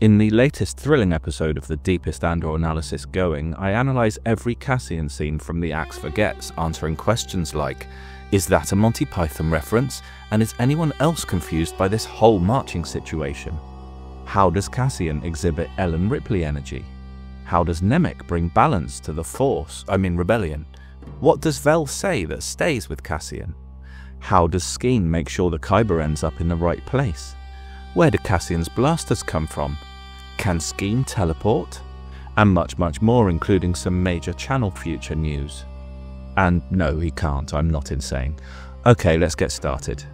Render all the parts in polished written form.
In the latest thrilling episode of the deepest Andor analysis going, I analyse every Cassian scene from The Axe Forgets, answering questions like, is that a Monty Python reference? And is anyone else confused by this whole marching situation? How does Cassian exhibit Ellen Ripley energy? How does Nemik bring balance to the Force, rebellion? What does Vel say that stays with Cassian? How does Skeen make sure the Kyber ends up in the right place? Where do Cassian's blasters come from? Can Skeen teleport? And much more, including some major channel future news. And no, he can't, I'm not insane. Okay, let's get started.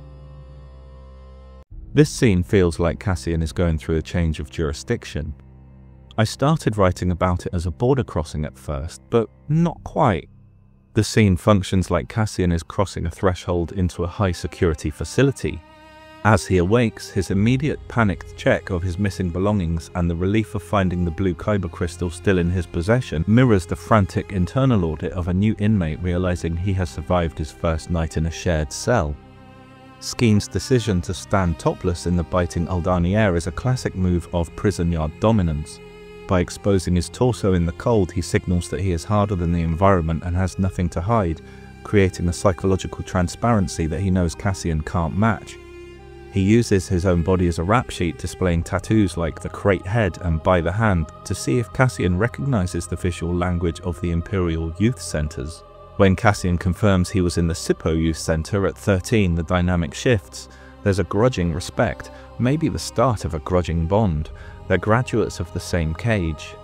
This scene feels like Cassian is going through a change of jurisdiction. I started writing about it as a border crossing at first, but not quite. The scene functions like Cassian is crossing a threshold into a high-security facility. As he awakes, his immediate panicked check of his missing belongings and the relief of finding the blue Kyber crystal still in his possession mirrors the frantic internal audit of a new inmate realizing he has survived his first night in a shared cell. Skeen's decision to stand topless in the biting Aldhani air is a classic move of prison yard dominance. By exposing his torso in the cold, he signals that he is harder than the environment and has nothing to hide, creating a psychological transparency that he knows Cassian can't match. He uses his own body as a rap sheet, displaying tattoos like the crate head and by the hand to see if Cassian recognizes the visual language of the Imperial Youth Centers. When Cassian confirms he was in the Sippo Youth Center at 13, the dynamic shifts. There's a grudging respect, maybe the start of a grudging bond. They're graduates of the same cage.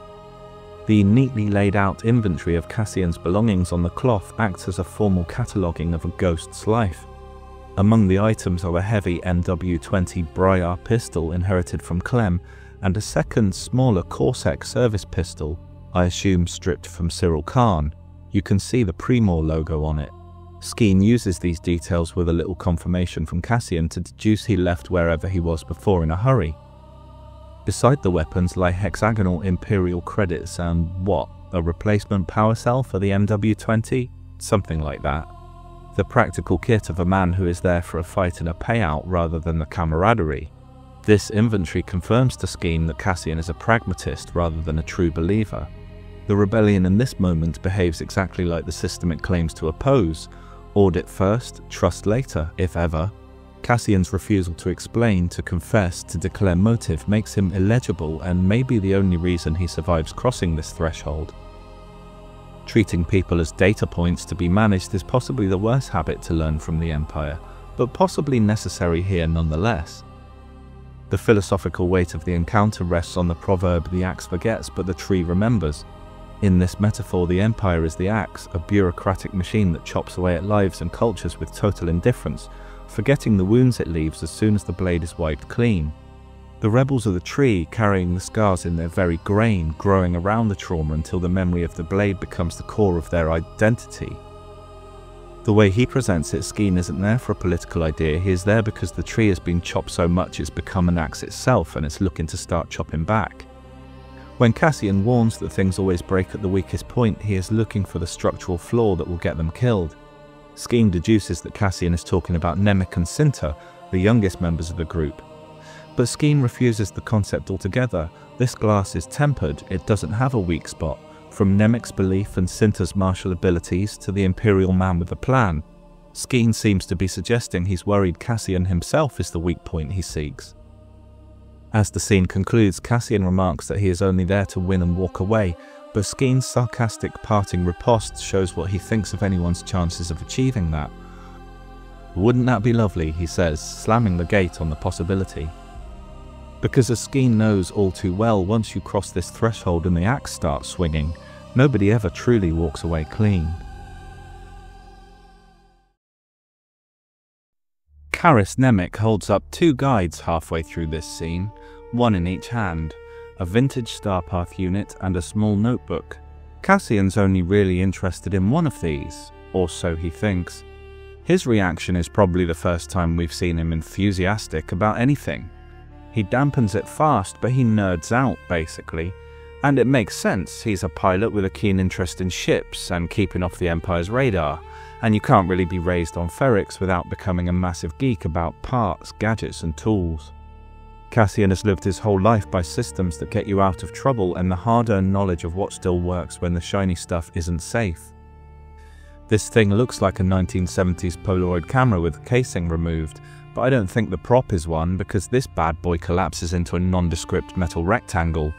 The neatly laid out inventory of Cassian's belongings on the cloth acts as a formal cataloguing of a ghost's life. Among the items are a heavy NW-20 Briar pistol inherited from Clem and a second, smaller Corsac service pistol, I assume stripped from Cyril Khan. You can see the Primor logo on it. Skeen uses these details with a little confirmation from Cassian to deduce he left wherever he was before in a hurry. Beside the weapons lie hexagonal Imperial credits and a replacement power cell for the MW-20? Something like that. The practical kit of a man who is there for a fight and a payout rather than the camaraderie. This inventory confirms to Skeen that Cassian is a pragmatist rather than a true believer. The rebellion in this moment behaves exactly like the system it claims to oppose. Audit first, trust later, if ever. Cassian's refusal to explain, to confess, to declare motive makes him illegible and may be the only reason he survives crossing this threshold. Treating people as data points to be managed is possibly the worst habit to learn from the Empire, but possibly necessary here nonetheless. The philosophical weight of the encounter rests on the proverb, the axe forgets but the tree remembers. In this metaphor, the Empire is the axe, a bureaucratic machine that chops away at lives and cultures with total indifference, forgetting the wounds it leaves as soon as the blade is wiped clean. The rebels are the tree, carrying the scars in their very grain, growing around the trauma until the memory of the blade becomes the core of their identity. The way he presents it, Skeen isn't there for a political idea, he is there because the tree has been chopped so much it's become an axe itself and it's looking to start chopping back. When Cassian warns that things always break at the weakest point, he is looking for the structural flaw that will get them killed. Skeen deduces that Cassian is talking about Nemik and Cinta, the youngest members of the group. But Skeen refuses the concept altogether. This glass is tempered, it doesn't have a weak spot. From Nemik's belief and Cinta's martial abilities to the Imperial man with a plan, Skeen seems to be suggesting he's worried Cassian himself is the weak point he seeks. As the scene concludes, Cassian remarks that he is only there to win and walk away, but Skeen's sarcastic parting riposte shows what he thinks of anyone's chances of achieving that. Wouldn't that be lovely, he says, slamming the gate on the possibility. Because as Skeen knows all too well, once you cross this threshold and the axe starts swinging, nobody ever truly walks away clean. Karis Nemik holds up two guides halfway through this scene, one in each hand, a vintage Starpath unit and a small notebook. Cassian's only really interested in one of these, or so he thinks. His reaction is probably the first time we've seen him enthusiastic about anything. He dampens it fast, but he nerds out, basically. And it makes sense, he's a pilot with a keen interest in ships and keeping off the Empire's radar, and you can't really be raised on Ferrix without becoming a massive geek about parts, gadgets and tools. Cassian has lived his whole life by systems that get you out of trouble and the hard-earned knowledge of what still works when the shiny stuff isn't safe. This thing looks like a 1970s Polaroid camera with the casing removed, but I don't think the prop is one because this bad boy collapses into a nondescript metal rectangle.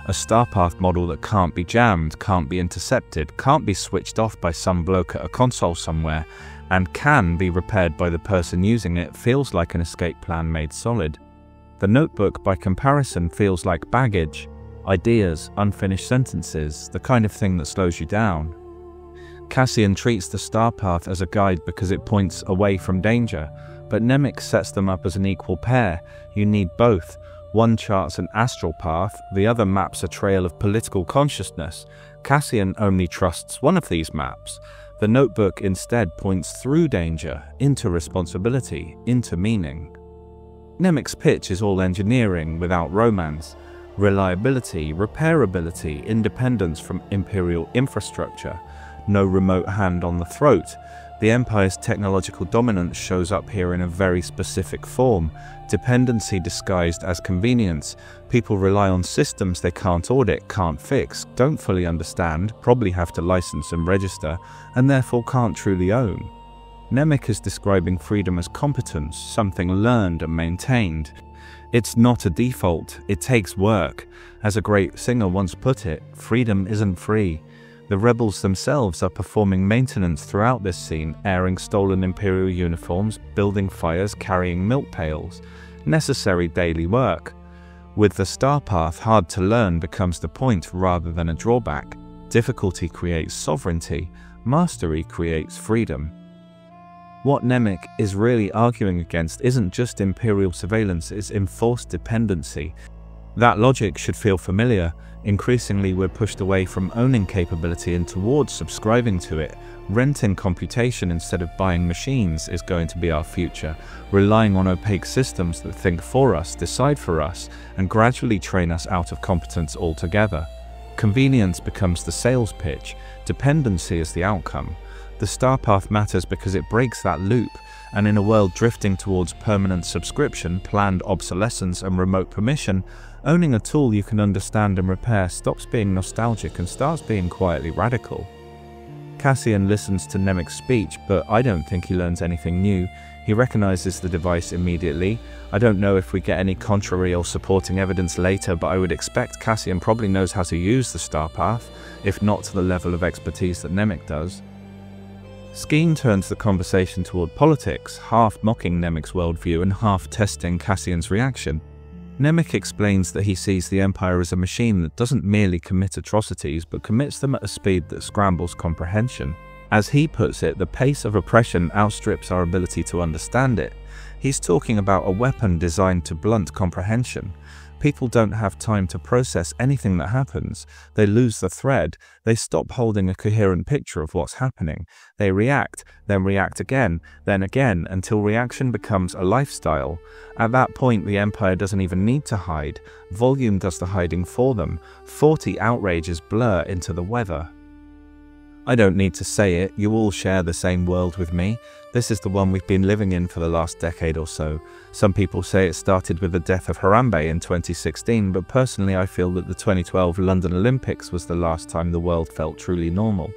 A Starpath model that can't be jammed, can't be intercepted, can't be switched off by some bloke at a console somewhere, and can be repaired by the person using it feels like an escape plan made solid. The notebook, by comparison, feels like baggage, ideas, unfinished sentences, the kind of thing that slows you down. Cassian treats the Starpath as a guide because it points away from danger, but Nemik sets them up as an equal pair. You need both. One charts an astral path, the other maps a trail of political consciousness. Cassian only trusts one of these maps. The notebook instead points through danger, into responsibility, into meaning. Nemik's pitch is all engineering without romance. Reliability, repairability, independence from Imperial infrastructure. No remote hand on the throat. The Empire's technological dominance shows up here in a very specific form. Dependency disguised as convenience. People rely on systems they can't audit, can't fix, don't fully understand, probably have to license and register, and therefore can't truly own. Nemik is describing freedom as competence, something learned and maintained. It's not a default, it takes work. As a great singer once put it, freedom isn't free. The rebels themselves are performing maintenance throughout this scene, airing stolen Imperial uniforms, building fires, carrying milk pails. Necessary daily work. With the Starpath, hard to learn becomes the point rather than a drawback. Difficulty creates sovereignty. Mastery creates freedom. What Nemik is really arguing against isn't just Imperial surveillance, it's enforced dependency. That logic should feel familiar. Increasingly, we're pushed away from owning capability and towards subscribing to it. Renting computation instead of buying machines is going to be our future. Relying on opaque systems that think for us, decide for us, and gradually train us out of competence altogether. Convenience becomes the sales pitch. Dependency is the outcome. The Starpath matters because it breaks that loop, and in a world drifting towards permanent subscription, planned obsolescence, and remote permission, owning a tool you can understand and repair stops being nostalgic and starts being quietly radical. Cassian listens to Nemik's speech, but I don't think he learns anything new. He recognizes the device immediately. I don't know if we get any contrary or supporting evidence later, but I would expect Cassian probably knows how to use the Starpath, if not to the level of expertise that Nemik does. Skeen turns the conversation toward politics, half mocking Nemik's worldview and half testing Cassian's reaction. Nemik explains that he sees the Empire as a machine that doesn't merely commit atrocities, but commits them at a speed that scrambles comprehension. As he puts it, the pace of oppression outstrips our ability to understand it. He's talking about a weapon designed to blunt comprehension. People don't have time to process anything that happens. They lose the thread. They stop holding a coherent picture of what's happening. They react, then react again, until reaction becomes a lifestyle. At that point, the Empire doesn't even need to hide. Volume does the hiding for them. 40 outrages blur into the weather. I don't need to say it, you all share the same world with me. This is the one we've been living in for the last decade or so. Some people say it started with the death of Harambe in 2016, but personally I feel that the 2012 London Olympics was the last time the world felt truly normal.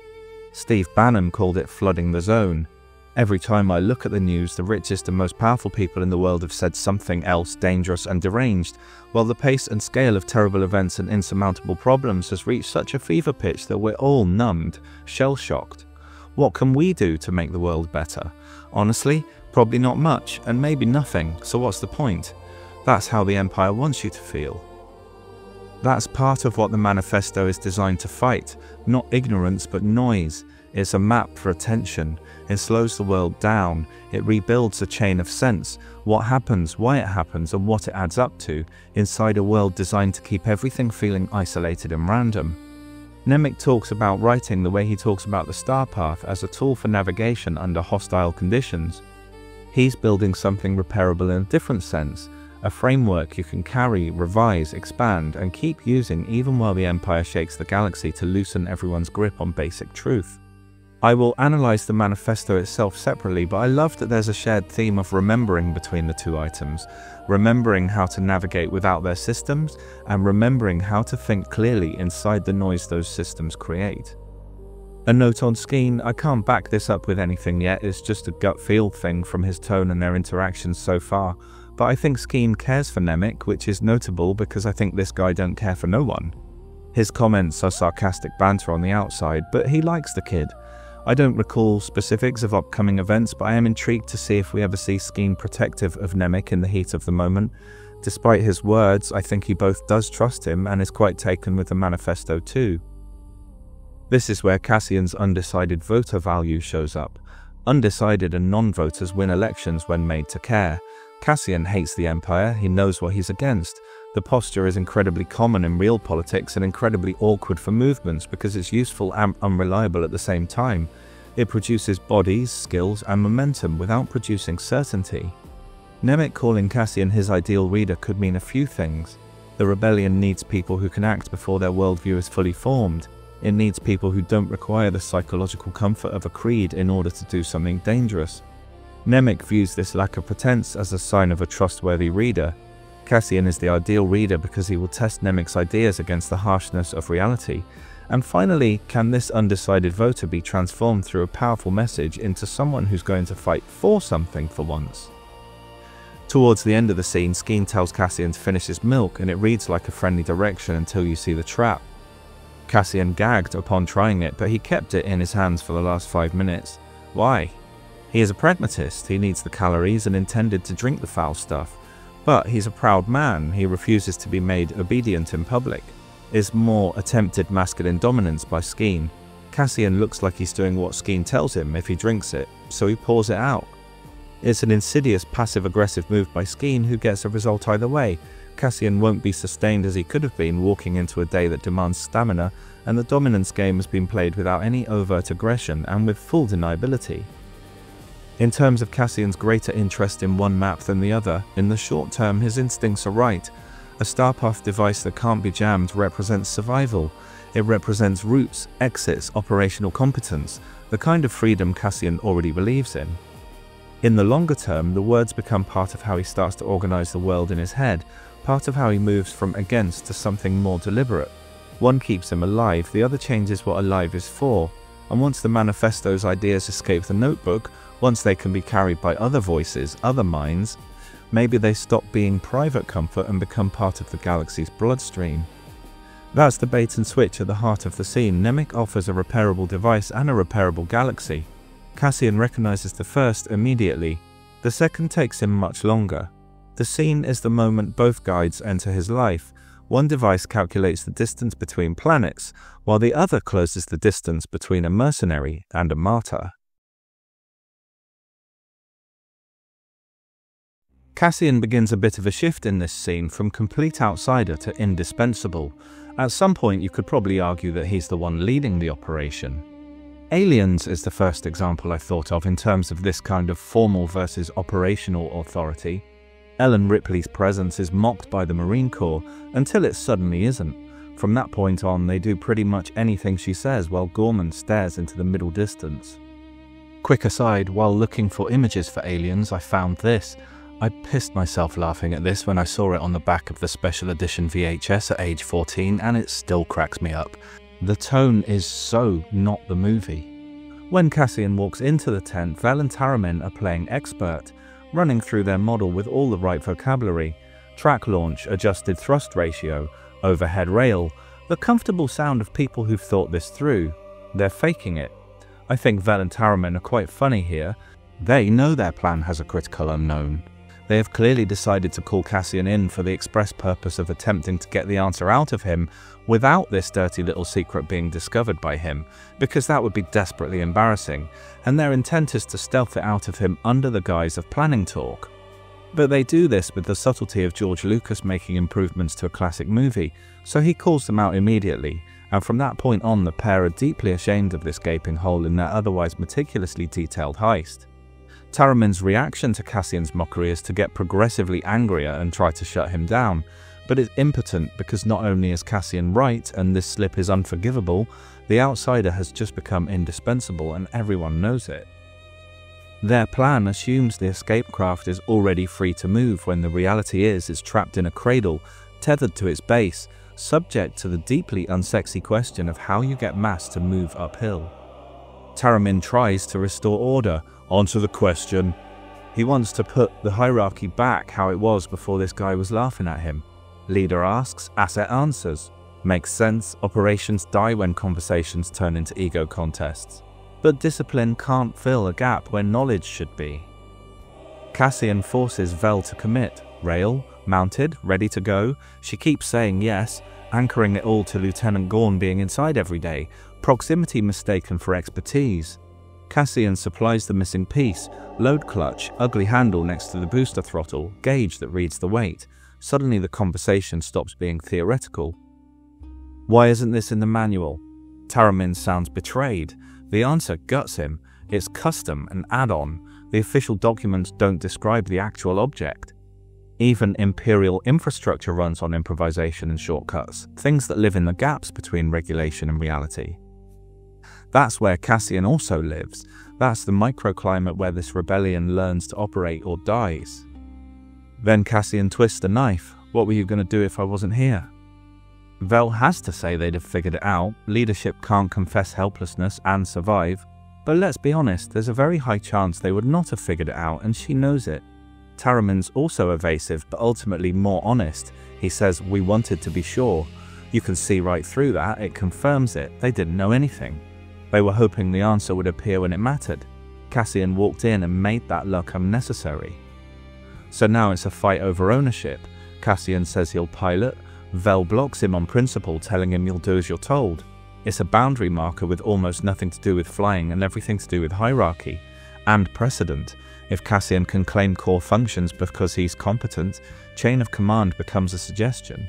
Steve Bannon called it flooding the zone. Every time I look at the news, the richest and most powerful people in the world have said something else dangerous and deranged, while the pace and scale of terrible events and insurmountable problems has reached such a fever pitch that we're all numbed, shell-shocked. What can we do to make the world better? Honestly, probably not much, and maybe nothing, so what's the point? That's how the Empire wants you to feel. That's part of what the manifesto is designed to fight, not ignorance but noise. It's a map for attention. It slows the world down. It rebuilds a chain of sense, what happens, why it happens, and what it adds up to, inside a world designed to keep everything feeling isolated and random. Nemik talks about writing the way he talks about the Starpath as a tool for navigation under hostile conditions. He's building something repairable in a different sense, a framework you can carry, revise, expand, and keep using even while the Empire shakes the galaxy to loosen everyone's grip on basic truth. I will analyze the manifesto itself separately, but I love that there's a shared theme of remembering between the two items, remembering how to navigate without their systems, and remembering how to think clearly inside the noise those systems create. A note on Skeen: I can't back this up with anything yet, it's just a gut feel thing from his tone and their interactions so far, but I think Skeen cares for Nemik, which is notable because I think this guy don't care for no one. His comments are sarcastic banter on the outside, but he likes the kid. I don't recall specifics of upcoming events, but I am intrigued to see if we ever see Skeen protective of Nemik in the heat of the moment. Despite his words, I think he both does trust him and is quite taken with the manifesto too. This is where Cassian's undecided voter value shows up. Undecided and non-voters win elections when made to care. Cassian hates the Empire, he knows what he's against. The posture is incredibly common in real politics and incredibly awkward for movements because it's useful and unreliable at the same time. It produces bodies, skills, and momentum without producing certainty. Nemik calling Cassian his ideal reader could mean a few things. The rebellion needs people who can act before their worldview is fully formed. It needs people who don't require the psychological comfort of a creed in order to do something dangerous. Nemik views this lack of pretense as a sign of a trustworthy reader. Cassian is the ideal reader because he will test Nemik's ideas against the harshness of reality. And finally, can this undecided voter be transformed through a powerful message into someone who's going to fight for something for once? Towards the end of the scene, Skeen tells Cassian to finish his milk, and it reads like a friendly direction until you see the trap. Cassian gagged upon trying it, but he kept it in his hands for the last 5 minutes. Why? He is a pragmatist, he needs the calories and intended to drink the foul stuff. But he's a proud man, he refuses to be made obedient in public. Is more attempted masculine dominance by Skeen. Cassian looks like he's doing what Skeen tells him if he drinks it, so he pours it out. It's an insidious passive-aggressive move by Skeen who gets a result either way. Cassian won't be sustained as he could have been walking into a day that demands stamina, and the dominance game has been played without any overt aggression and with full deniability. In terms of Cassian's greater interest in one map than the other, in the short term his instincts are right. A Starpath device that can't be jammed represents survival. It represents routes, exits, operational competence, the kind of freedom Cassian already believes in. In the longer term, the words become part of how he starts to organize the world in his head, part of how he moves from against to something more deliberate. One keeps him alive, the other changes what alive is for. And once the manifesto's ideas escape the notebook, once they can be carried by other voices, other minds, maybe they stop being private comfort and become part of the galaxy's bloodstream. That's the bait and switch at the heart of the scene. Nemik offers a repairable device and a repairable galaxy. Cassian recognizes the first immediately. The second takes him much longer. The scene is the moment both guides enter his life. One device calculates the distance between planets, while the other closes the distance between a mercenary and a martyr. Cassian begins a bit of a shift in this scene from complete outsider to indispensable. At some point you could probably argue that he's the one leading the operation. Aliens is the first example I thought of in terms of this kind of formal versus operational authority. Ellen Ripley's presence is mocked by the Marine Corps until it suddenly isn't. From that point on, they do pretty much anything she says while Gorman stares into the middle distance. Quick aside, while looking for images for aliens, I found this. I pissed myself laughing at this when I saw it on the back of the special edition VHS at age 14, and it still cracks me up. The tone is so not the movie. When Cassian walks into the tent, Val and Taramyn are playing expert, running through their model with all the right vocabulary. Track launch, adjusted thrust ratio, overhead rail, the comfortable sound of people who've thought this through. They're faking it. I think Val and Taramyn are quite funny here. They know their plan has a critical unknown. They have clearly decided to call Cassian in for the express purpose of attempting to get the answer out of him without this dirty little secret being discovered by him, because that would be desperately embarrassing, and their intent is to stealth it out of him under the guise of planning talk. But they do this with the subtlety of George Lucas making improvements to a classic movie, so he calls them out immediately, and from that point on the pair are deeply ashamed of this gaping hole in their otherwise meticulously detailed heist. Taramyn's reaction to Cassian's mockery is to get progressively angrier and try to shut him down, but it's impotent because not only is Cassian right and this slip is unforgivable, the outsider has just become indispensable and everyone knows it. Their plan assumes the escape craft is already free to move when the reality is it's trapped in a cradle, tethered to its base, subject to the deeply unsexy question of how you get mass to move uphill. Taramyn tries to restore order. Answer the question. He wants to put the hierarchy back how it was before this guy was laughing at him. Leader asks, asset answers. Makes sense, operations die when conversations turn into ego contests. But discipline can't fill a gap where knowledge should be. Cassian forces Vel to commit. Rail, mounted, ready to go. She keeps saying yes, anchoring it all to Lieutenant Gorn being inside every day, proximity mistaken for expertise. Cassian supplies the missing piece, load clutch, ugly handle next to the booster throttle, gauge that reads the weight. Suddenly the conversation stops being theoretical. Why isn't this in the manual? Taramyn sounds betrayed. The answer guts him. It's custom, an add-on. The official documents don't describe the actual object. Even Imperial infrastructure runs on improvisation and shortcuts, things that live in the gaps between regulation and reality. That's where Cassian also lives. That's the microclimate where this rebellion learns to operate or dies. Then Cassian twists a knife. What were you going to do if I wasn't here? Vel has to say they'd have figured it out. Leadership can't confess helplessness and survive. But let's be honest, there's a very high chance they would not have figured it out, and she knows it. Taramyn's also evasive, but ultimately more honest. He says, we wanted to be sure. You can see right through that, it confirms it. They didn't know anything. They were hoping the answer would appear when it mattered. Cassian walked in and made that luck unnecessary. So now it's a fight over ownership. Cassian says he'll pilot. Vel blocks him on principle, telling him you'll do as you're told. It's a boundary marker with almost nothing to do with flying and everything to do with hierarchy and precedent. If Cassian can claim core functions because he's competent, chain of command becomes a suggestion.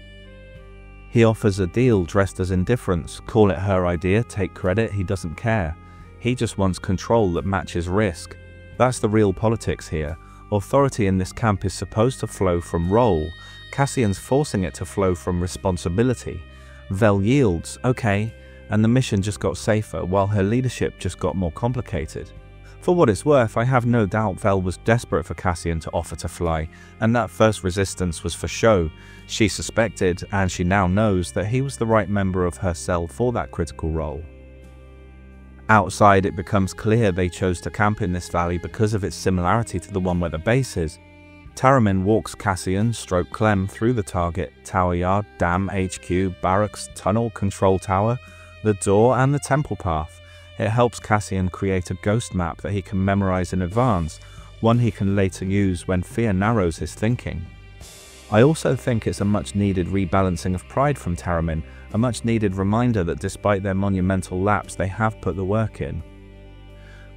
He offers a deal dressed as indifference. Call it her idea, take credit, he doesn't care. He just wants control that matches risk. That's the real politics here. Authority in this camp is supposed to flow from role. Cassian's forcing it to flow from responsibility. Vel yields, okay, and the mission just got safer while her leadership just got more complicated. For what it's worth, I have no doubt Vel was desperate for Cassian to offer to fly, and that first resistance was for show. She suspected, and she now knows, that he was the right member of her cell for that critical role. Outside, it becomes clear they chose to camp in this valley because of its similarity to the one where the base is. Taramyn walks Cassian, Clem through the target, tower yard, dam, HQ, barracks, tunnel, control tower, the door and the temple path. It helps Cassian create a ghost map that he can memorize in advance, one he can later use when fear narrows his thinking. I also think it's a much needed rebalancing of pride from Taramyn, a much needed reminder that despite their monumental lapse they have put the work in.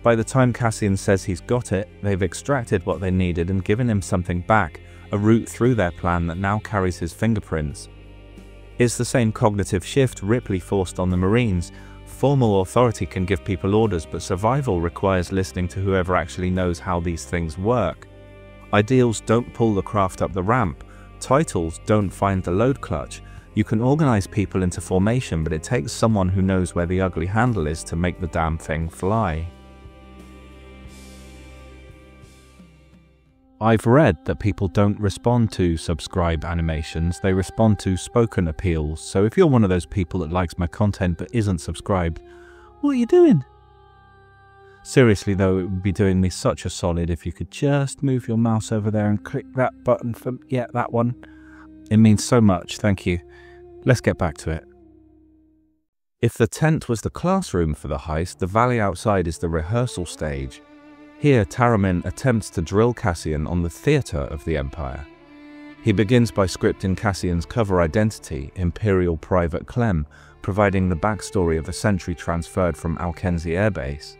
By the time Cassian says he's got it, they've extracted what they needed and given him something back, a route through their plan that now carries his fingerprints. It's the same cognitive shift Ripley forced on the Marines. Formal authority can give people orders, but survival requires listening to whoever actually knows how these things work. Ideals don't pull the craft up the ramp. Titles don't find the load clutch. You can organize people into formation, but it takes someone who knows where the ugly handle is to make the damn thing fly. I've read that people don't respond to subscribe animations, they respond to spoken appeals, so if you're one of those people that likes my content but isn't subscribed, what are you doing? Seriously though, it would be doing me such a solid if you could just move your mouse over there and click that button for, yeah, that one. It means so much, thank you. Let's get back to it. If the tent was the classroom for the heist, the valley outside is the rehearsal stage. Here, Taramyn attempts to drill Cassian on the theatre of the Empire. He begins by scripting Cassian's cover identity, Imperial Private Clem, providing the backstory of a sentry transferred from Alkenzi Air Base.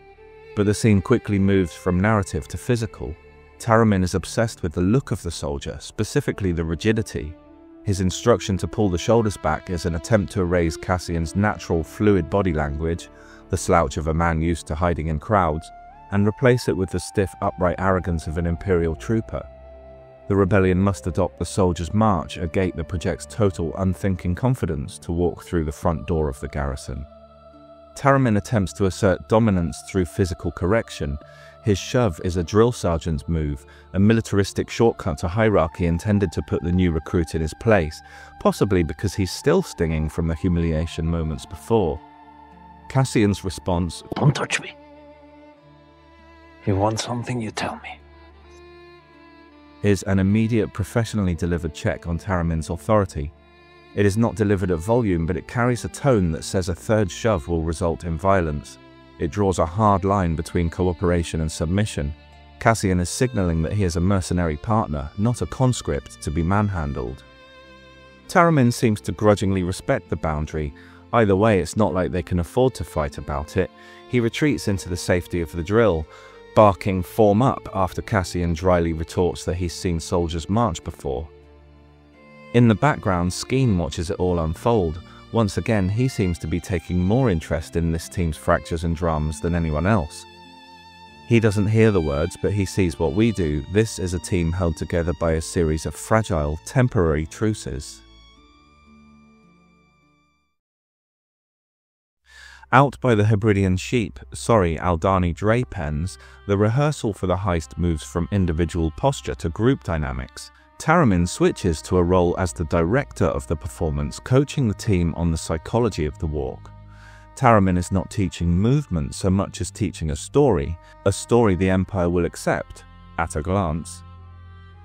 But the scene quickly moves from narrative to physical. Taramyn is obsessed with the look of the soldier, specifically the rigidity. His instruction to pull the shoulders back is an attempt to erase Cassian's natural, fluid body language, the slouch of a man used to hiding in crowds, and replace it with the stiff, upright arrogance of an Imperial trooper. The rebellion must adopt the soldier's march, a gate that projects total unthinking confidence to walk through the front door of the garrison. Taramyn attempts to assert dominance through physical correction. His shove is a drill sergeant's move, a militaristic shortcut to hierarchy intended to put the new recruit in his place, possibly because he's still stinging from the humiliation moments before. Cassian's response, "Don't touch me. You want something, you tell me," is an immediate, professionally delivered check on Taramyn's authority. It is not delivered at volume, but it carries a tone that says a third shove will result in violence. It draws a hard line between cooperation and submission. Cassian is signaling that he is a mercenary partner, not a conscript to be manhandled. Taramyn seems to grudgingly respect the boundary. Either way, it's not like they can afford to fight about it. He retreats into the safety of the drill, barking "form up" after Cassian dryly retorts that he's seen soldiers march before. In the background, Skeen watches it all unfold. Once again, he seems to be taking more interest in this team's fractures and dramas than anyone else. He doesn't hear the words, but he sees what we do. This is a team held together by a series of fragile, temporary truces. Out by the Hebridean Aldhani Dre pens, the rehearsal for the heist moves from individual posture to group dynamics. Taramyn switches to a role as the director of the performance, coaching the team on the psychology of the walk. Taramyn is not teaching movement so much as teaching a story the Empire will accept, at a glance.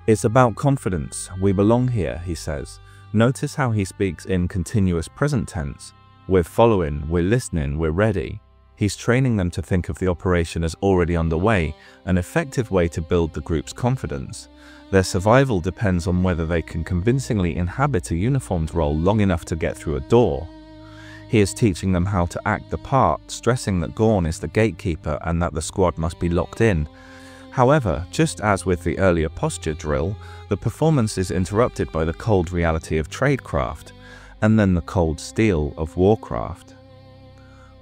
"It's about confidence. We belong here," he says. Notice how he speaks in continuous present tense. We're following, we're listening, we're ready. He's training them to think of the operation as already underway, an effective way to build the group's confidence. Their survival depends on whether they can convincingly inhabit a uniformed role long enough to get through a door. He is teaching them how to act the part, stressing that Gorn is the gatekeeper and that the squad must be locked in. However, just as with the earlier posture drill, the performance is interrupted by the cold reality of tradecraft, and then the cold steel of warcraft.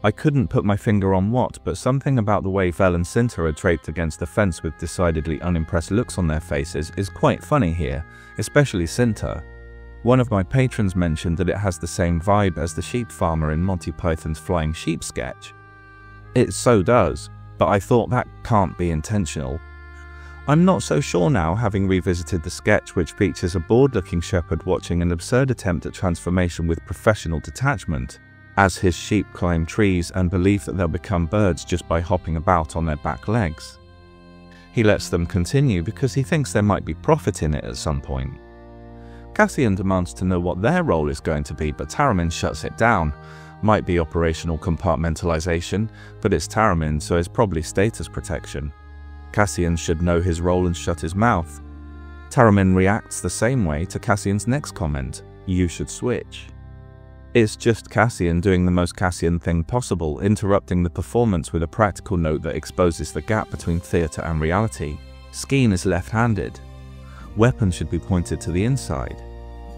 I couldn't put my finger on what, but something about the way Vel and Cinta are draped against the fence with decidedly unimpressed looks on their faces is quite funny here, especially Cinta. One of my patrons mentioned that it has the same vibe as the sheep farmer in Monty Python's Flying Sheep sketch. It so does, but I thought that can't be intentional. I'm not so sure now, having revisited the sketch, which features a bored-looking shepherd watching an absurd attempt at transformation with professional detachment, as his sheep climb trees and believe that they'll become birds just by hopping about on their back legs. He lets them continue because he thinks there might be profit in it at some point. Cassian demands to know what their role is going to be, but Taramyn shuts it down. Might be operational compartmentalization, but it's Taramyn, so it's probably status protection. Cassian should know his role and shut his mouth. Taramyn reacts the same way to Cassian's next comment, "You should switch." It's just Cassian doing the most Cassian thing possible, interrupting the performance with a practical note that exposes the gap between theatre and reality. Skeen is left-handed. Weapons should be pointed to the inside.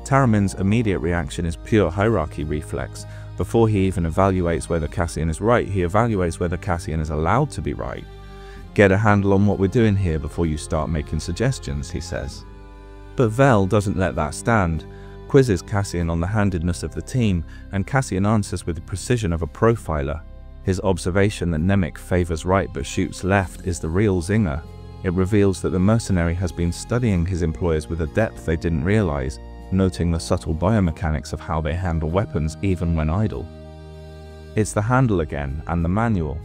Taramyn's immediate reaction is pure hierarchy reflex. Before he even evaluates whether Cassian is right, he evaluates whether Cassian is allowed to be right. "Get a handle on what we're doing here before you start making suggestions," he says. But Vel doesn't let that stand, quizzes Cassian on the handedness of the team, and Cassian answers with the precision of a profiler. His observation that Nemik favors right but shoots left is the real zinger. It reveals that the mercenary has been studying his employers with a depth they didn't realize, noting the subtle biomechanics of how they handle weapons even when idle. It's the handle again, and the manual.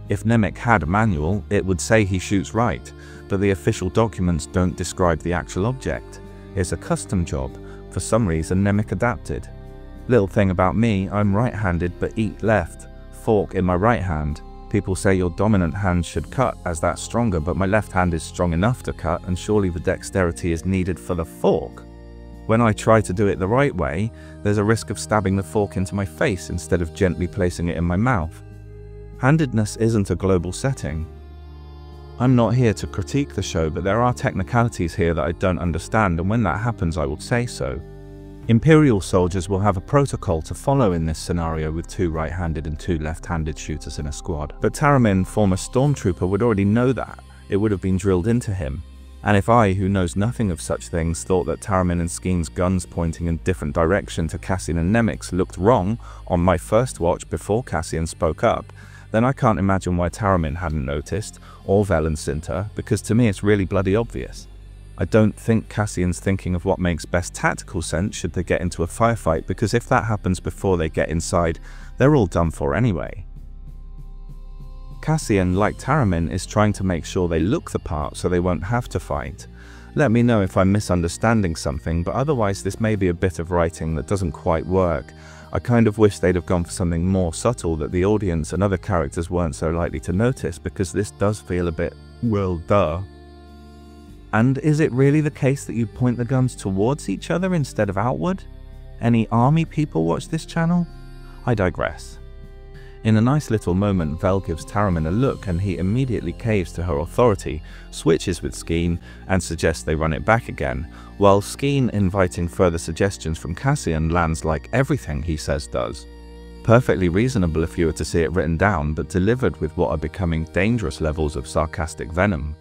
If Nemik had a manual, it would say he shoots right, but the official documents don't describe the actual object. It's a custom job. For some reason, Nemik adapted. Little thing about me, I'm right-handed but eat left. Fork in my right hand. People say your dominant hand should cut as that's stronger, but my left hand is strong enough to cut, and surely the dexterity is needed for the fork. When I try to do it the right way, there's a risk of stabbing the fork into my face instead of gently placing it in my mouth. Handedness isn't a global setting. I'm not here to critique the show, but there are technicalities here that I don't understand, and when that happens I will say so. Imperial soldiers will have a protocol to follow in this scenario with 2 right-handed and 2 left-handed shooters in a squad. But Taramyn, former stormtrooper, would already know that. It would have been drilled into him. And if I, who knows nothing of such things, thought that Taramyn and Skeen's guns pointing in different direction to Cassian and Nemik's looked wrong on my first watch before Cassian spoke up, then I can't imagine why Taramyn hadn't noticed, or Vel and Cinta, because to me it's really bloody obvious. I don't think Cassian's thinking of what makes best tactical sense should they get into a firefight, because if that happens before they get inside, they're all done for anyway. Cassian, like Taramyn, is trying to make sure they look the part so they won't have to fight. Let me know if I'm misunderstanding something, but otherwise this may be a bit of writing that doesn't quite work. I kind of wish they'd have gone for something more subtle that the audience and other characters weren't so likely to notice, because this does feel a bit, well, duh. And is it really the case that you point the guns towards each other instead of outward? Any army people watch this channel? I digress. In a nice little moment, Vel gives Taramyn a look and he immediately caves to her authority, switches with Skeen and suggests they run it back again, while Skeen, inviting further suggestions from Cassian, lands like everything he says does. Perfectly reasonable if you were to see it written down, but delivered with what are becoming dangerous levels of sarcastic venom.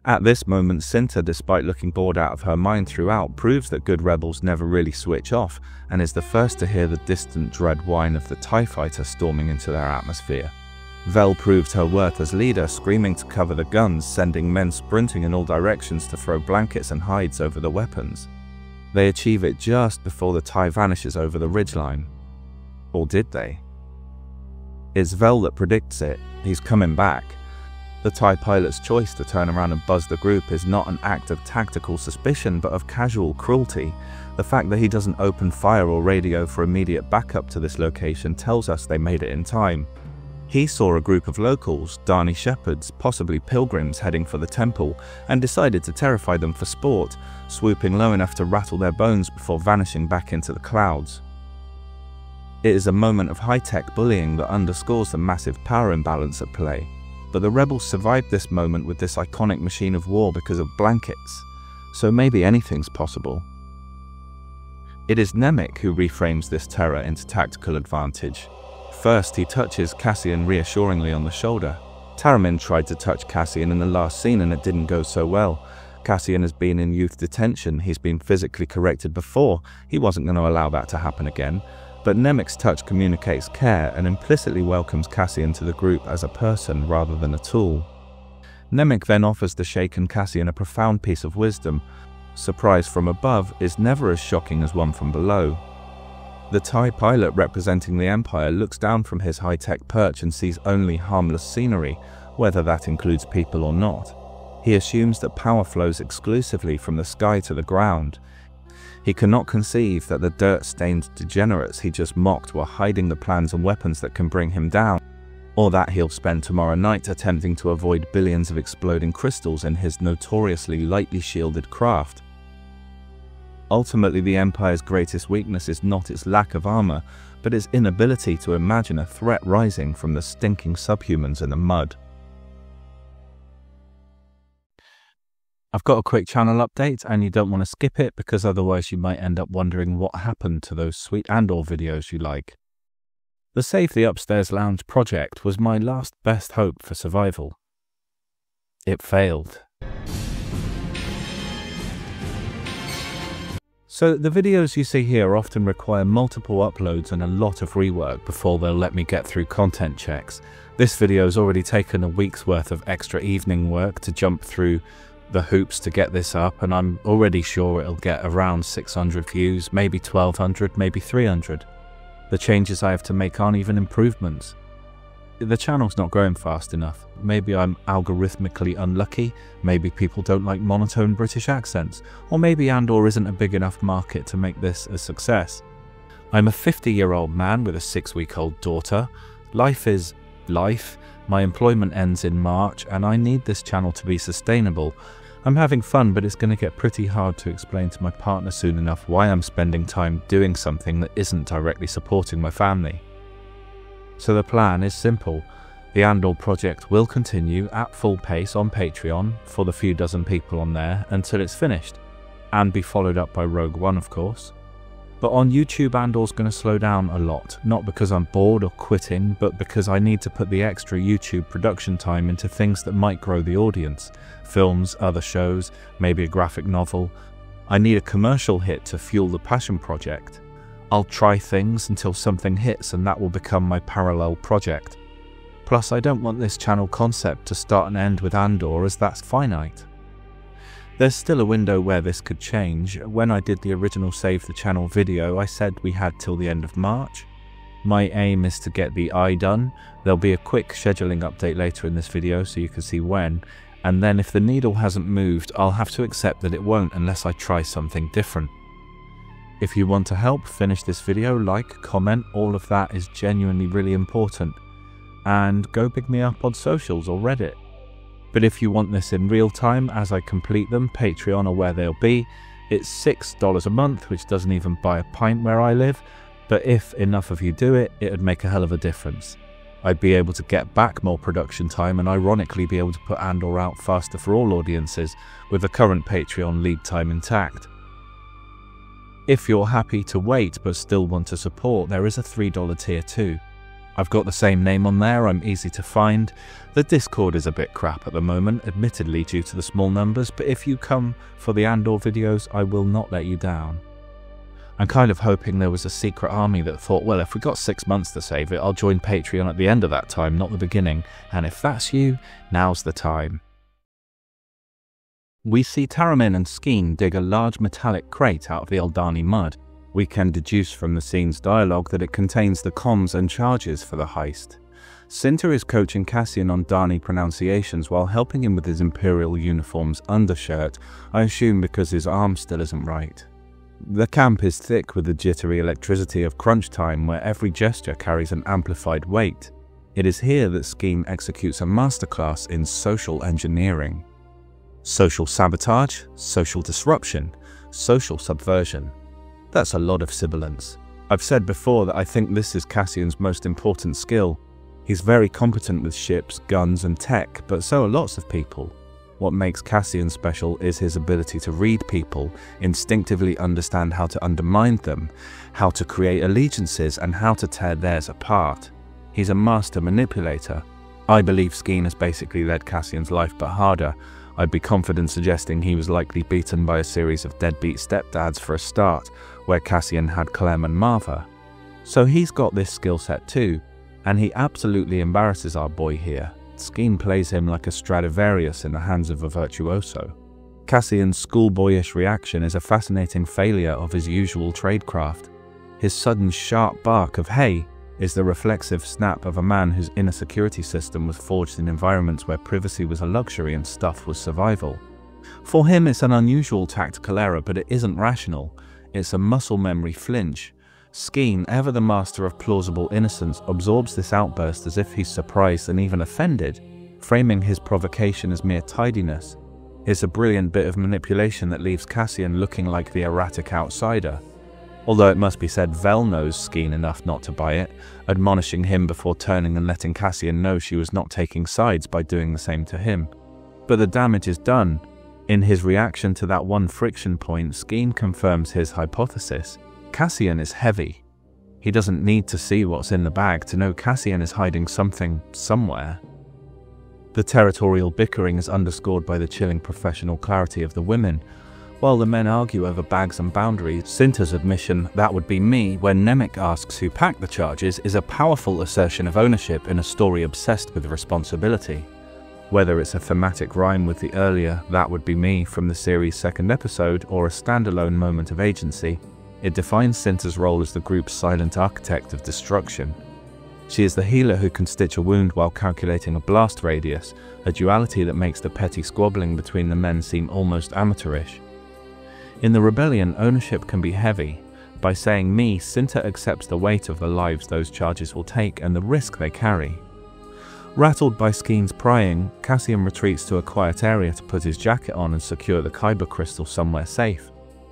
At this moment, Cinta, despite looking bored out of her mind throughout, proves that good rebels never really switch off, and is the first to hear the distant dread whine of the TIE fighter storming into their atmosphere. Vel proved her worth as leader, screaming to cover the guns, sending men sprinting in all directions to throw blankets and hides over the weapons. They achieve it just before the TIE vanishes over the ridgeline. Or did they? It's Vel that predicts it. He's coming back. The TIE pilot's choice to turn around and buzz the group is not an act of tactical suspicion, but of casual cruelty. The fact that he doesn't open fire or radio for immediate backup to this location tells us they made it in time. He saw a group of locals, Dani shepherds, possibly pilgrims heading for the temple, and decided to terrify them for sport, swooping low enough to rattle their bones before vanishing back into the clouds. It is a moment of high-tech bullying that underscores the massive power imbalance at play. But the rebels survived this moment with this iconic machine of war because of blankets, so maybe anything's possible. It is Nemik who reframes this terror into tactical advantage. First, he touches Cassian reassuringly on the shoulder. Taramyn tried to touch Cassian in the last scene and it didn't go so well. Cassian has been in youth detention, he's been physically corrected before, he wasn't going to allow that to happen again. But Nemik's touch communicates care and implicitly welcomes Cassian to the group as a person rather than a tool. Nemik then offers the shaken Cassian a profound piece of wisdom. Surprise from above is never as shocking as one from below. The TIE pilot representing the Empire looks down from his high-tech perch and sees only harmless scenery, whether that includes people or not. He assumes that power flows exclusively from the sky to the ground. He cannot conceive that the dirt-stained degenerates he just mocked were hiding the plans and weapons that can bring him down, or that he'll spend tomorrow night attempting to avoid billions of exploding crystals in his notoriously lightly shielded craft. Ultimately, the Empire's greatest weakness is not its lack of armor, but its inability to imagine a threat rising from the stinking subhumans in the mud. I've got a quick channel update and you don't want to skip it because otherwise you might end up wondering what happened to those sweet Andor videos you like. The Save the Upstairs Lounge project was my last best hope for survival. It failed. So the videos you see here often require multiple uploads and a lot of rework before they'll let me get through content checks. This video's already taken a week's worth of extra evening work to jump through the hoops to get this up, and I'm already sure it'll get around 600 views, maybe 1200, maybe 300. The changes I have to make aren't even improvements. The channel's not growing fast enough. Maybe I'm algorithmically unlucky, maybe people don't like monotone British accents, or maybe Andor isn't a big enough market to make this a success. I'm a 50-year-old man with a 6-week-old daughter. Life is life. My employment ends in March, and I need this channel to be sustainable. I'm having fun, but it's going to get pretty hard to explain to my partner soon enough why I'm spending time doing something that isn't directly supporting my family. So the plan is simple. The Andor project will continue at full pace on Patreon for the few dozen people on there until it's finished, and be followed up by Rogue One, of course. But on YouTube, Andor's going to slow down a lot, not because I'm bored or quitting, but because I need to put the extra YouTube production time into things that might grow the audience. Films, other shows, maybe a graphic novel. I need a commercial hit to fuel the passion project. I'll try things until something hits and that will become my parallel project. Plus, I don't want this channel concept to start and end with Andor, as that's finite. There's still a window where this could change. When I did the original Save the Channel video, I said we had till the end of March. My aim is to get the eye done. There'll be a quick scheduling update later in this video so you can see when, and then if the needle hasn't moved, I'll have to accept that it won't unless I try something different. If you want to help finish this video, like, comment, all of that is genuinely really important. And go pick me up on socials or Reddit. But if you want this in real time as I complete them, Patreon are where they'll be. It's $6 a month, which doesn't even buy a pint where I live, but if enough of you do it, it'd make a hell of a difference. I'd be able to get back more production time and ironically be able to put Andor out faster for all audiences, with the current Patreon lead time intact. If you're happy to wait but still want to support, there is a $3 tier too. I've got the same name on there, I'm easy to find. The Discord is a bit crap at the moment, admittedly due to the small numbers, but if you come for the Andor videos, I will not let you down. I'm kind of hoping there was a secret army that thought, well, if we got 6 months to save it, I'll join Patreon at the end of that time, not the beginning, and if that's you, now's the time. We see Taramyn and Skeen dig a large metallic crate out of the Aldhani mud. We can deduce from the scene's dialogue that it contains the comms and charges for the heist. Cinta is coaching Cassian on Aldhani pronunciations while helping him with his Imperial uniform's undershirt, I assume because his arm still isn't right. The camp is thick with the jittery electricity of crunch time where every gesture carries an amplified weight. It is here that Skeen executes a masterclass in social engineering. Social sabotage, social disruption, social subversion. That's a lot of sibilance. I've said before that I think this is Cassian's most important skill. He's very competent with ships, guns and tech, but so are lots of people. What makes Cassian special is his ability to read people, instinctively understand how to undermine them, how to create allegiances and how to tear theirs apart. He's a master manipulator. I believe Skeen has basically led Cassian's life but harder. I'd be confident suggesting he was likely beaten by a series of deadbeat stepdads for a start, where Cassian had Clem and Marva. So he's got this skill set too, and he absolutely embarrasses our boy here. Skeen plays him like a Stradivarius in the hands of a virtuoso. Cassian's schoolboyish reaction is a fascinating failure of his usual tradecraft. His sudden sharp bark of "hey" is the reflexive snap of a man whose inner security system was forged in environments where privacy was a luxury and stuff was survival. For him, it's an unusual tactical error, but it isn't rational. It's a muscle memory flinch. Skeen, ever the master of plausible innocence, absorbs this outburst as if he's surprised and even offended, framing his provocation as mere tidiness. It's a brilliant bit of manipulation that leaves Cassian looking like the erratic outsider. Although it must be said Vel knows Skeen enough not to buy it, admonishing him before turning and letting Cassian know she was not taking sides by doing the same to him. But the damage is done. In his reaction to that one friction point, Skeen confirms his hypothesis. Cassian is heavy. He doesn't need to see what's in the bag to know Cassian is hiding something somewhere. The territorial bickering is underscored by the chilling professional clarity of the women. While the men argue over bags and boundaries, Cinta's admission, "that would be me," when Nemik asks who packed the charges, is a powerful assertion of ownership in a story obsessed with responsibility. Whether it's a thematic rhyme with the earlier "that would be me" from the series' second episode or a standalone moment of agency, it defines Cinta's role as the group's silent architect of destruction. She is the healer who can stitch a wound while calculating a blast radius, a duality that makes the petty squabbling between the men seem almost amateurish. In the rebellion, ownership can be heavy. By saying "me," Cinta accepts the weight of the lives those charges will take and the risk they carry. Rattled by Skeen's prying, Cassian retreats to a quiet area to put his jacket on and secure the Kyber crystal somewhere safe.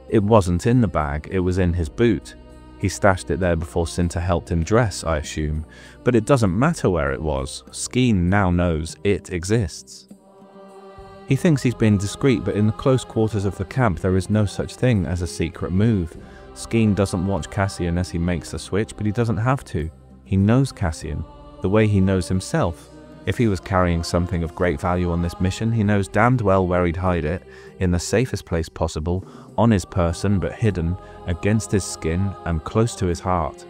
It wasn't in the bag, it was in his boot. He stashed it there before Cinta helped him dress, I assume, but it doesn't matter where it was. Skeen now knows it exists. He thinks he's been discreet, but in the close quarters of the camp there is no such thing as a secret move. Skeen doesn't watch Cassian as he makes the switch, but he doesn't have to. He knows Cassian, the way he knows himself. If he was carrying something of great value on this mission, he knows damned well where he'd hide it, in the safest place possible, on his person but hidden, against his skin and close to his heart.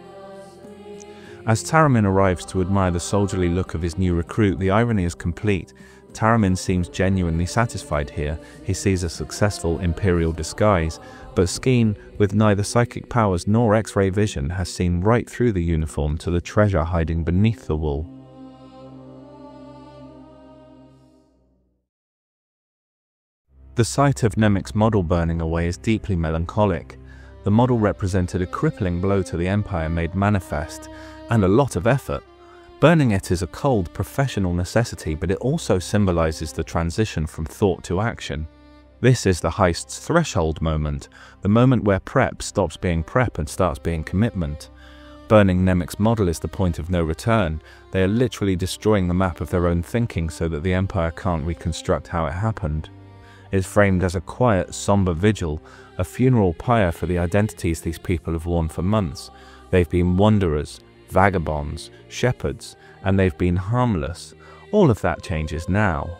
As Taramyn arrives to admire the soldierly look of his new recruit, the irony is complete. Taramyn seems genuinely satisfied here. He sees a successful Imperial disguise, but Skeen, with neither psychic powers nor X-ray vision, has seen right through the uniform to the treasure hiding beneath the wool. The sight of Nemik's model burning away is deeply melancholic. The model represented a crippling blow to the Empire made manifest, and a lot of effort. Burning it is a cold, professional necessity, but it also symbolizes the transition from thought to action. This is the Heist's threshold moment, the moment where prep stops being prep and starts being commitment. Burning Nemik's model is the point of no return. They are literally destroying the map of their own thinking so that the Empire can't reconstruct how it happened. Is framed as a quiet, somber vigil, a funeral pyre for the identities these people have worn for months. They've been wanderers, vagabonds, shepherds, and they've been harmless. All of that changes now.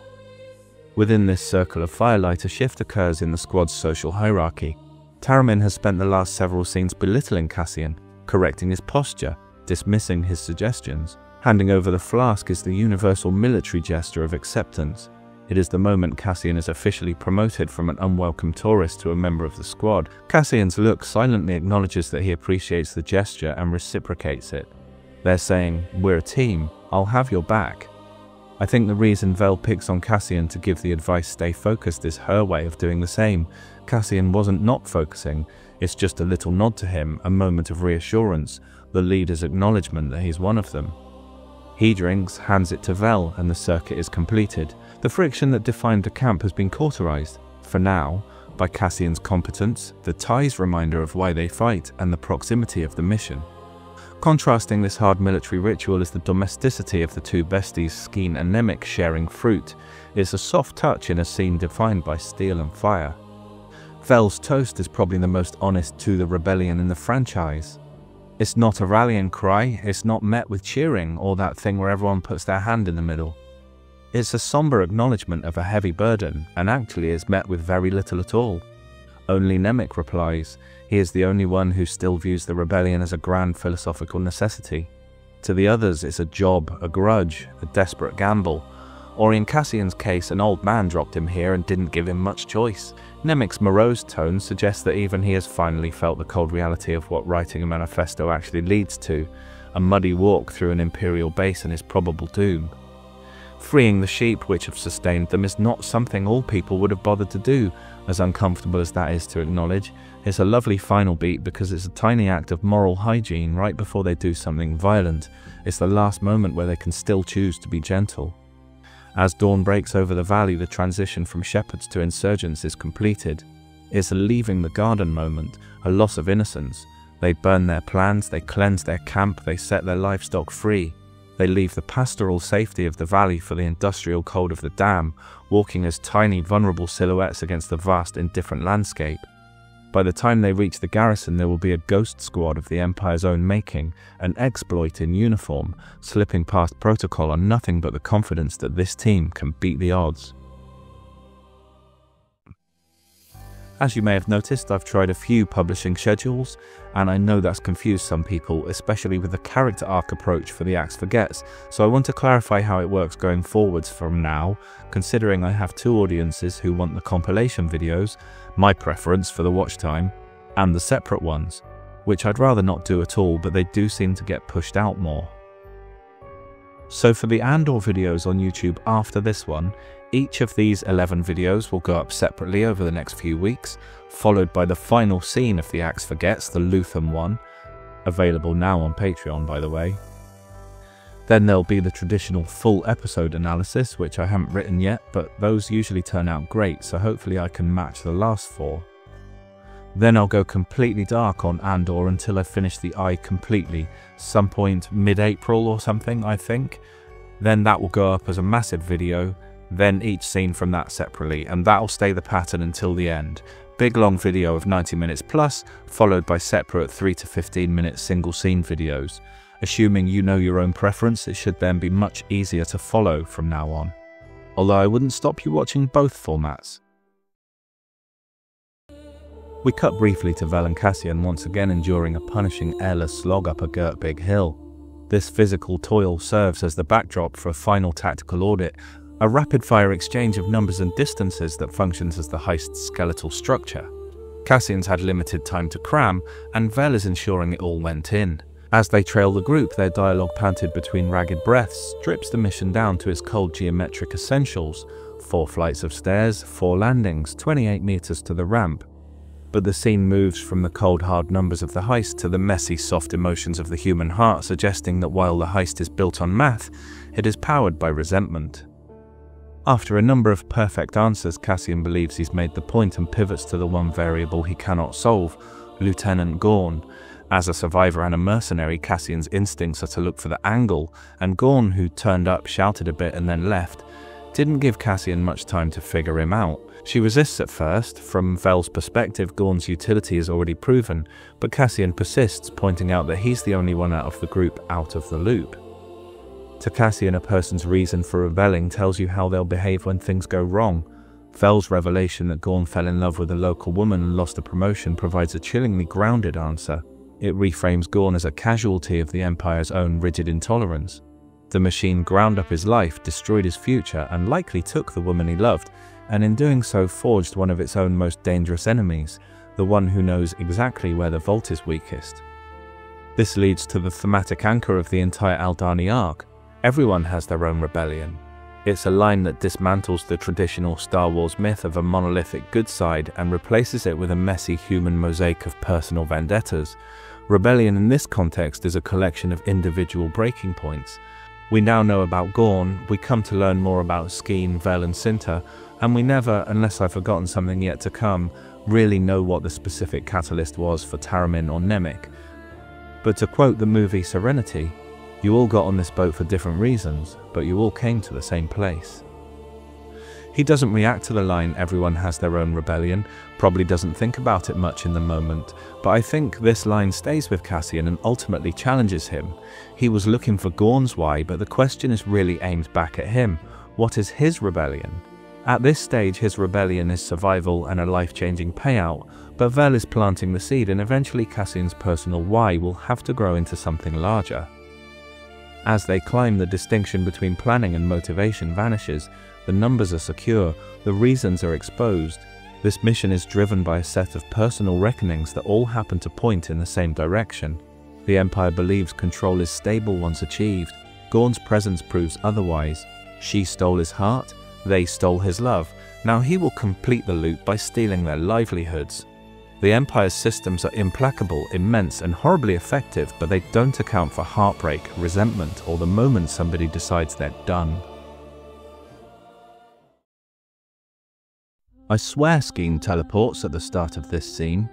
Within this circle of firelight, a shift occurs in the squad's social hierarchy. Taramyn has spent the last several scenes belittling Cassian, correcting his posture, dismissing his suggestions. Handing over the flask is the universal military gesture of acceptance. It is the moment Cassian is officially promoted from an unwelcome tourist to a member of the squad. Cassian's look silently acknowledges that he appreciates the gesture and reciprocates it. They're saying, "We're a team, I'll have your back." I think the reason Vel picks on Cassian to give the advice stay focused is her way of doing the same. Cassian wasn't not focusing, it's just a little nod to him, a moment of reassurance, the leader's acknowledgement that he's one of them. He drinks, hands it to Vel, and the circuit is completed. The friction that defined the camp has been cauterized, for now, by Cassian's competence, the tie's reminder of why they fight, and the proximity of the mission. Contrasting this hard military ritual is the domesticity of the two besties, Skeen and Nemik, sharing fruit. It's a soft touch in a scene defined by steel and fire. Vel's toast is probably the most honest to the rebellion in the franchise. It's not a rallying cry, it's not met with cheering or that thing where everyone puts their hand in the middle. It's a somber acknowledgement of a heavy burden, and actually is met with very little at all. Only Nemik replies. He is the only one who still views the rebellion as a grand philosophical necessity. To the others, it's a job, a grudge, a desperate gamble. Or in Cassian's case, an old man dropped him here and didn't give him much choice. Nemik's morose tone suggests that even he has finally felt the cold reality of what writing a manifesto actually leads to, a muddy walk through an Imperial base and his probable doom. Freeing the sheep which have sustained them is not something all people would have bothered to do, as uncomfortable as that is to acknowledge. It's a lovely final beat because it's a tiny act of moral hygiene right before they do something violent. It's the last moment where they can still choose to be gentle. As dawn breaks over the valley, the transition from shepherds to insurgents is completed. It's a leaving the garden moment, a loss of innocence. They burn their plans, they cleanse their camp, they set their livestock free. They leave the pastoral safety of the valley for the industrial cold of the dam, walking as tiny, vulnerable silhouettes against the vast, indifferent landscape. By the time they reach the garrison, there will be a ghost squad of the Empire's own making, an exploit in uniform, slipping past protocol on nothing but the confidence that this team can beat the odds. As you may have noticed, I've tried a few publishing schedules, and I know that's confused some people, especially with the character arc approach for the Axe Forgets, so I want to clarify how it works going forwards from now, considering I have two audiences who want the compilation videos, my preference for the watch time, and the separate ones, which I'd rather not do at all, but they do seem to get pushed out more. So for the Andor videos on YouTube after this one, each of these 11 videos will go up separately over the next few weeks, followed by the final scene of the Axe Forgets, the Lutham one, available now on Patreon by the way. Then there'll be the traditional full episode analysis, which I haven't written yet, but those usually turn out great, so hopefully I can match the last four. Then I'll go completely dark on Andor until I finish the eye completely, some point mid-April or something, I think. Then that will go up as a massive video, then each scene from that separately, and that'll stay the pattern until the end. big long video of 90 minutes plus, followed by separate 3 to 15 minute single scene videos. Assuming you know your own preference, it should then be much easier to follow from now on. Although I wouldn't stop you watching both formats. We cut briefly to Vel and Cassian once again enduring a punishing airless slog up a girt big hill. This physical toil serves as the backdrop for a final tactical audit, a rapid-fire exchange of numbers and distances that functions as the heist's skeletal structure. Cassian's had limited time to cram, and Vel is ensuring it all went in. As they trail the group, their dialogue panted between ragged breaths strips the mission down to its cold geometric essentials: 4 flights of stairs, 4 landings, 28 meters to the ramp. But the scene moves from the cold hard numbers of the heist to the messy soft emotions of the human heart, suggesting that while the heist is built on math, it is powered by resentment. After a number of perfect answers, Cassian believes he's made the point and pivots to the one variable he cannot solve: Lieutenant Gorn. As a survivor and a mercenary, Cassian's instincts are to look for the angle, and Gorn, who turned up, shouted a bit and then left, didn't give Cassian much time to figure him out. She resists at first. From Vel's perspective, Gorn's utility is already proven, but Cassian persists, pointing out that he's the only one out of the group out of the loop. To Cassian, a person's reason for rebelling tells you how they'll behave when things go wrong. Vel's revelation that Gorn fell in love with a local woman and lost a promotion provides a chillingly grounded answer. It reframes Gorn as a casualty of the Empire's own rigid intolerance. The machine ground up his life, destroyed his future, and likely took the woman he loved, and in doing so forged one of its own most dangerous enemies, the one who knows exactly where the vault is weakest. This leads to the thematic anchor of the entire Aldhani arc. Everyone has their own rebellion. It's a line that dismantles the traditional Star Wars myth of a monolithic good side and replaces it with a messy human mosaic of personal vendettas. Rebellion in this context is a collection of individual breaking points. We now know about Gorn, we come to learn more about Skeen, Vel and Cinta, and we never, unless I've forgotten something yet to come, really know what the specific catalyst was for Taramyn or Nemik. But to quote the movie Serenity, you all got on this boat for different reasons, but you all came to the same place. He doesn't react to the line, everyone has their own rebellion, probably doesn't think about it much in the moment, but I think this line stays with Cassian and ultimately challenges him. He was looking for Gorn's why, but the question is really aimed back at him. What is his rebellion? At this stage, his rebellion is survival and a life-changing payout, but Vel is planting the seed, and eventually Cassian's personal why will have to grow into something larger. As they climb, the distinction between planning and motivation vanishes, the numbers are secure, the reasons are exposed. This mission is driven by a set of personal reckonings that all happen to point in the same direction. The Empire believes control is stable once achieved. Gorn's presence proves otherwise. She stole his heart, they stole his love. Now he will complete the loop by stealing their livelihoods. The Empire's systems are implacable, immense, and horribly effective, but they don't account for heartbreak, resentment, or the moment somebody decides they're done. I swear Skeen teleports at the start of this scene.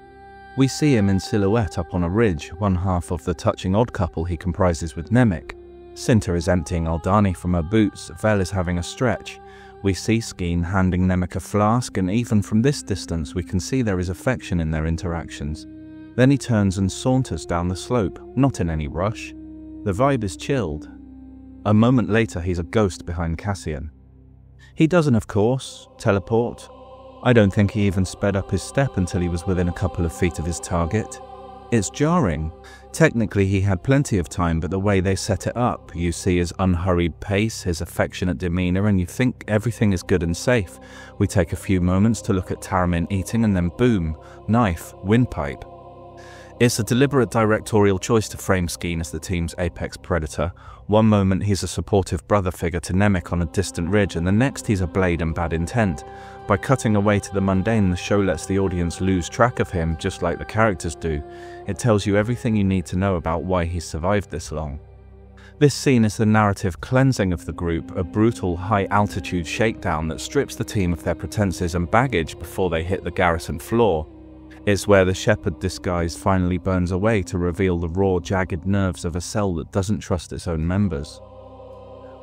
We see him in silhouette up on a ridge, one half of the touching odd couple he comprises with Nemik. Cinta is emptying Aldhani from her boots, Vel is having a stretch. We see Skeen handing Nemik a flask, and even from this distance we can see there is affection in their interactions. Then he turns and saunters down the slope, not in any rush. The vibe is chilled. A moment later he's a ghost behind Cassian. He doesn't, of course, teleport. I don't think he even sped up his step until he was within a couple of feet of his target. It's jarring. Technically he had plenty of time, but the way they set it up, you see his unhurried pace, his affectionate demeanor, and you think everything is good and safe. We take a few moments to look at Taramyn eating, and then boom, knife, windpipe. It's a deliberate directorial choice to frame Skeen as the team's apex predator. One moment he's a supportive brother figure to Nemik on a distant ridge, and the next he's a blade and bad intent. By cutting away to the mundane, the show lets the audience lose track of him, just like the characters do. It tells you everything you need to know about why he's survived this long. This scene is the narrative cleansing of the group, a brutal, high-altitude shakedown that strips the team of their pretenses and baggage before they hit the garrison floor. It's where the shepherd disguise finally burns away to reveal the raw, jagged nerves of a cell that doesn't trust its own members.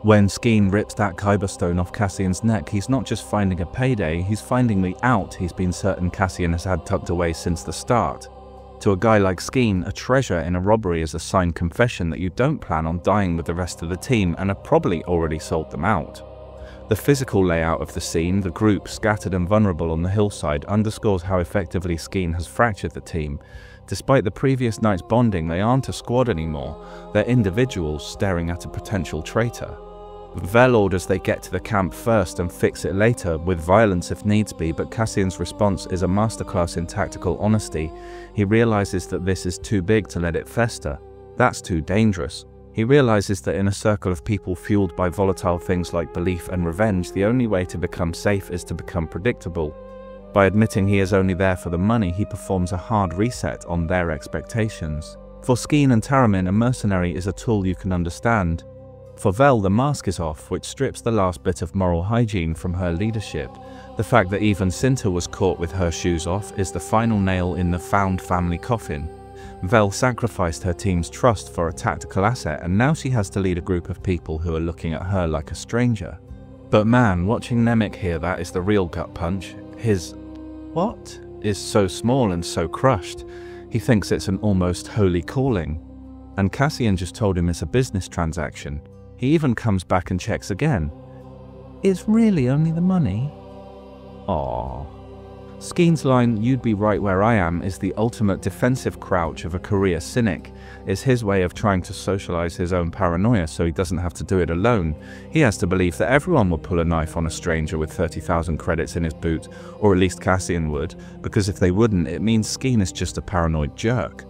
When Skeen rips that Kyber stone off Cassian's neck, he's not just finding a payday, he's finding the out he's been certain Cassian has had tucked away since the start. To a guy like Skeen, a treasure in a robbery is a signed confession that you don't plan on dying with the rest of the team and have probably already sold them out. The physical layout of the scene, the group scattered and vulnerable on the hillside, underscores how effectively Skeen has fractured the team. Despite the previous night's bonding, they aren't a squad anymore, they're individuals staring at a potential traitor. Vel orders they get to the camp first and fix it later, with violence if needs be, but Cassian's response is a masterclass in tactical honesty. He realizes that this is too big to let it fester. That's too dangerous. He realizes that in a circle of people fueled by volatile things like belief and revenge, the only way to become safe is to become predictable. By admitting he is only there for the money, he performs a hard reset on their expectations. For Skeen and Taramyn, a mercenary is a tool you can understand. For Vel, the mask is off, which strips the last bit of moral hygiene from her leadership. The fact that even Cinta was caught with her shoes off is the final nail in the found family coffin. Vel sacrificed her team's trust for a tactical asset, and now she has to lead a group of people who are looking at her like a stranger. But man, watching Nemik hear that is the real gut punch. His "what?" is so small and so crushed. He thinks it's an almost holy calling. And Cassian just told him it's a business transaction. He even comes back and checks again. It's really only the money? Aww. Skeen's line, "you'd be right where I am," is the ultimate defensive crouch of a career cynic. It's his way of trying to socialize his own paranoia so he doesn't have to do it alone. He has to believe that everyone would pull a knife on a stranger with 30,000 credits in his boot, or at least Cassian would, because if they wouldn't, it means Skeen is just a paranoid jerk.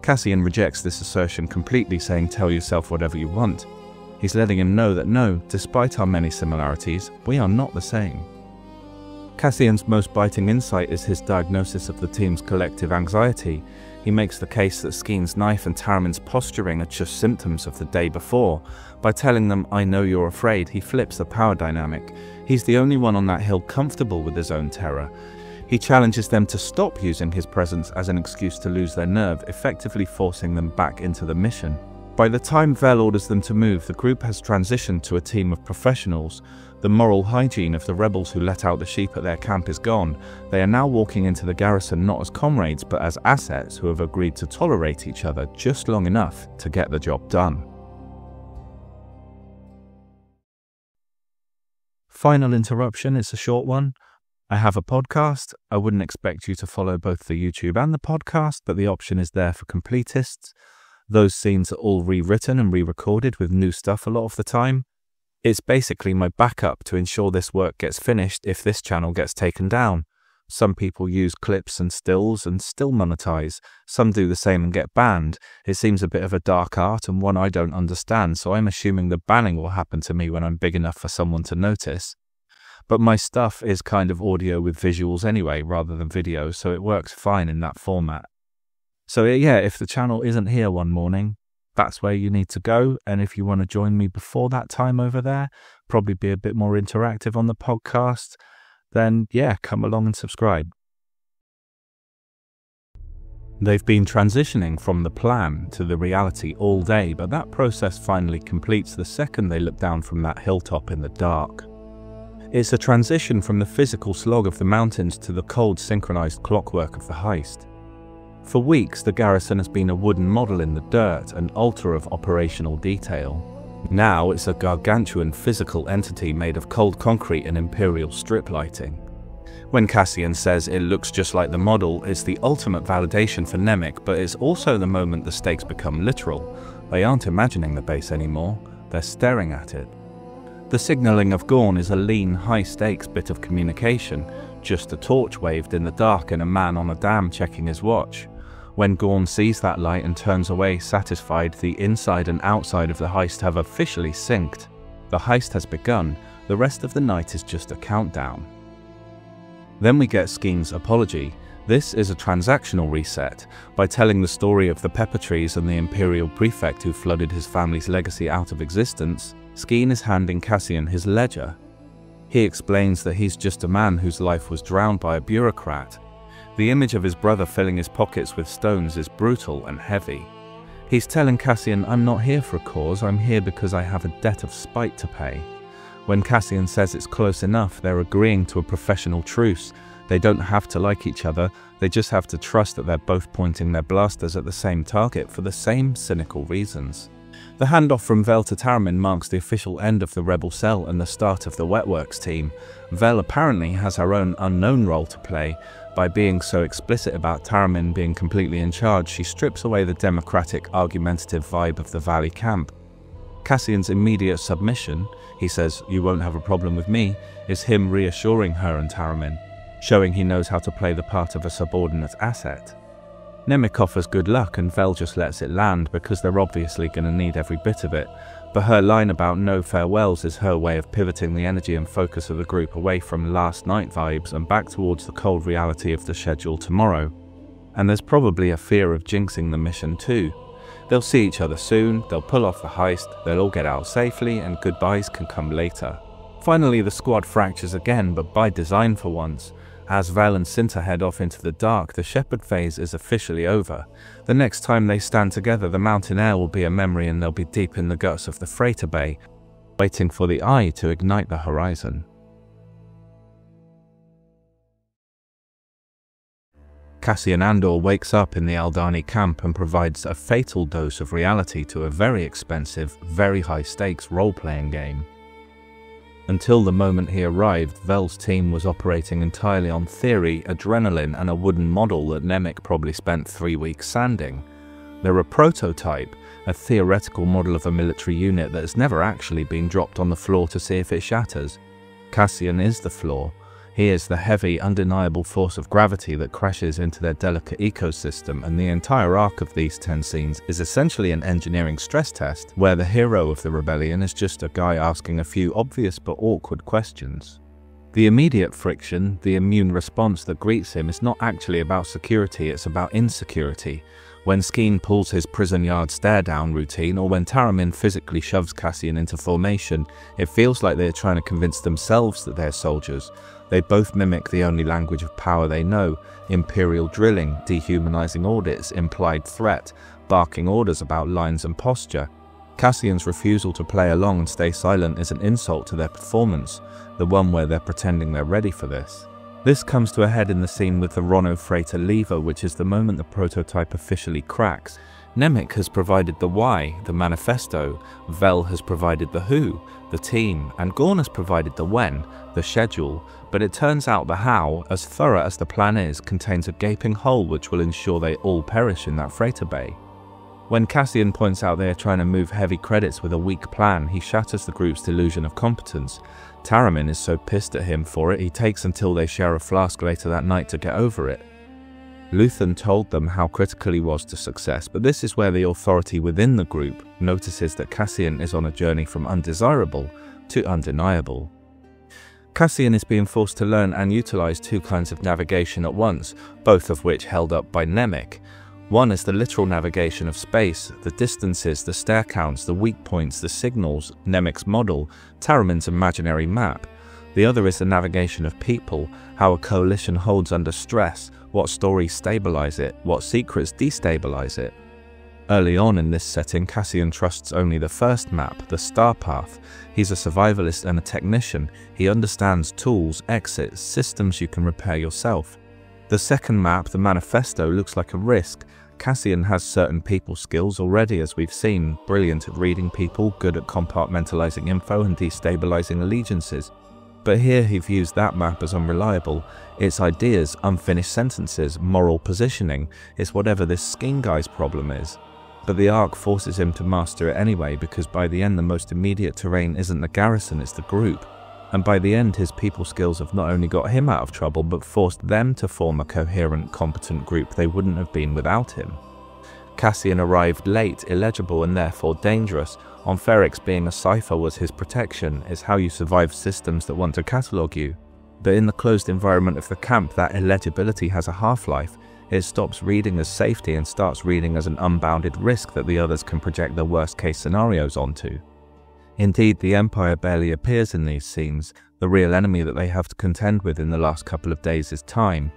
Cassian rejects this assertion completely, saying tell yourself whatever you want. He's letting him know that no, despite our many similarities, we are not the same. Cassian's most biting insight is his diagnosis of the team's collective anxiety. He makes the case that Skeen's knife and Taramyn's posturing are just symptoms of the day before. By telling them, "I know you're afraid," he flips the power dynamic. He's the only one on that hill comfortable with his own terror. He challenges them to stop using his presence as an excuse to lose their nerve, effectively forcing them back into the mission. By the time Vel orders them to move, the group has transitioned to a team of professionals. The moral hygiene of the rebels who let out the sheep at their camp is gone. They are now walking into the garrison not as comrades but as assets who have agreed to tolerate each other just long enough to get the job done. Final interruption, it's a short one. I have a podcast. I wouldn't expect you to follow both the YouTube and the podcast, but the option is there for completists. Those scenes are all rewritten and re-recorded with new stuff a lot of the time. It's basically my backup to ensure this work gets finished if this channel gets taken down. Some people use clips and stills and still monetize. Some do the same and get banned. It seems a bit of a dark art and one I don't understand, so I'm assuming the banning will happen to me when I'm big enough for someone to notice. But my stuff is kind of audio with visuals anyway, rather than video, so it works fine in that format. So yeah, if the channel isn't here one morning, that's where you need to go. And if you want to join me before that time over there, probably be a bit more interactive on the podcast, then yeah, come along and subscribe. They've been transitioning from the plan to the reality all day, but that process finally completes the second they look down from that hilltop in the dark. It's a transition from the physical slog of the mountains to the cold, synchronized clockwork of the heist. For weeks, the garrison has been a wooden model in the dirt, an altar of operational detail. Now it's a gargantuan physical entity made of cold concrete and imperial strip lighting. When Cassian says it looks just like the model, it's the ultimate validation for Nemik, but it's also the moment the stakes become literal. They aren't imagining the base anymore, they're staring at it. The signaling of Gorn is a lean, high-stakes bit of communication, just a torch waved in the dark and a man on a dam checking his watch. When Gorn sees that light and turns away satisfied, the inside and outside of the heist have officially synced. The heist has begun, the rest of the night is just a countdown. Then we get Skeen's apology. This is a transactional reset. By telling the story of the pepper trees and the Imperial prefect who flooded his family's legacy out of existence, Skeen is handing Cassian his ledger. He explains that he's just a man whose life was drowned by a bureaucrat. The image of his brother filling his pockets with stones is brutal and heavy. He's telling Cassian, "I'm not here for a cause, I'm here because I have a debt of spite to pay." When Cassian says it's close enough, they're agreeing to a professional truce. They don't have to like each other, they just have to trust that they're both pointing their blasters at the same target for the same cynical reasons. The handoff from Vel to Taramyn marks the official end of the rebel cell and the start of the Wetworks team. Vel apparently has her own unknown role to play. By being so explicit about Taramyn being completely in charge, she strips away the democratic, argumentative vibe of the Valley camp. Cassian's immediate submission, he says, "You won't have a problem with me," is him reassuring her and Taramyn, showing he knows how to play the part of a subordinate asset. Nemik offers good luck and Vel just lets it land because they're obviously going to need every bit of it, but her line about no farewells is her way of pivoting the energy and focus of the group away from last night vibes and back towards the cold reality of the schedule tomorrow. And there's probably a fear of jinxing the mission too. They'll see each other soon, they'll pull off the heist, they'll all get out safely, and goodbyes can come later. Finally, the squad fractures again, but by design for once. As Vel and Cinta head off into the dark, the Shepherd phase is officially over. The next time they stand together, the mountain air will be a memory and they'll be deep in the guts of the freighter bay, waiting for the eye to ignite the horizon. Cassian Andor wakes up in the Aldhani camp and provides a fatal dose of reality to a very expensive, very high-stakes role-playing game. Until the moment he arrived, Vel's team was operating entirely on theory, adrenaline, and a wooden model that Nemik probably spent 3 weeks sanding. They're a prototype, a theoretical model of a military unit that has never actually been dropped on the floor to see if it shatters. Cassian is the floor. He is the heavy, undeniable force of gravity that crashes into their delicate ecosystem, and the entire arc of these 10 scenes is essentially an engineering stress test, where the hero of the rebellion is just a guy asking a few obvious but awkward questions. The immediate friction, the immune response that greets him, is not actually about security, it's about insecurity. When Skeen pulls his prison yard stare-down routine, or when Taramyn physically shoves Cassian into formation, it feels like they're trying to convince themselves that they're soldiers. They both mimic the only language of power they know: imperial drilling, dehumanizing audits, implied threat, barking orders about lines and posture. Cassian's refusal to play along and stay silent is an insult to their performance, the one where they're pretending they're ready for this. This comes to a head in the scene with the Rono freighter lever, which is the moment the prototype officially cracks. Nemik has provided the why, the manifesto, Vel has provided the who, the team, and Gorn has provided the when, the schedule, but it turns out the how, as thorough as the plan is, contains a gaping hole which will ensure they all perish in that freighter bay. When Cassian points out they are trying to move heavy credits with a weak plan, he shatters the group's delusion of competence. Taramyn is so pissed at him for it, he takes until they share a flask later that night to get over it. Luthen told them how critical he was to success, but this is where the authority within the group notices that Cassian is on a journey from undesirable to undeniable. Cassian is being forced to learn and utilize 2 kinds of navigation at once, both of which held up by Nemik. One is the literal navigation of space, the distances, the stair counts, the weak points, the signals, Nemik's model, Taramyn's imaginary map. The other is the navigation of people, how a coalition holds under stress, what stories stabilize it, what secrets destabilize it. Early on in this setting, Cassian trusts only the first map, the Starpath. He's a survivalist and a technician. He understands tools, exits, systems you can repair yourself. The second map, the manifesto, looks like a risk. Cassian has certain people skills already, as we've seen, brilliant at reading people, good at compartmentalizing info and destabilizing allegiances. But here he views that map as unreliable. Its ideas, unfinished sentences, moral positioning, it's whatever this Skeen guy's problem is. But the arc forces him to master it anyway, because by the end the most immediate terrain isn't the garrison, it's the group. And by the end his people skills have not only got him out of trouble, but forced them to form a coherent, competent group they wouldn't have been without him. Cassian arrived late, illegible and therefore dangerous. On Ferrix, being a cipher was his protection, is how you survive systems that want to catalogue you. But in the closed environment of the camp, that illegibility has a half-life. It stops reading as safety and starts reading as an unbounded risk that the others can project their worst-case scenarios onto. Indeed, the Empire barely appears in these scenes. The real enemy that they have to contend with in the last couple of days is time.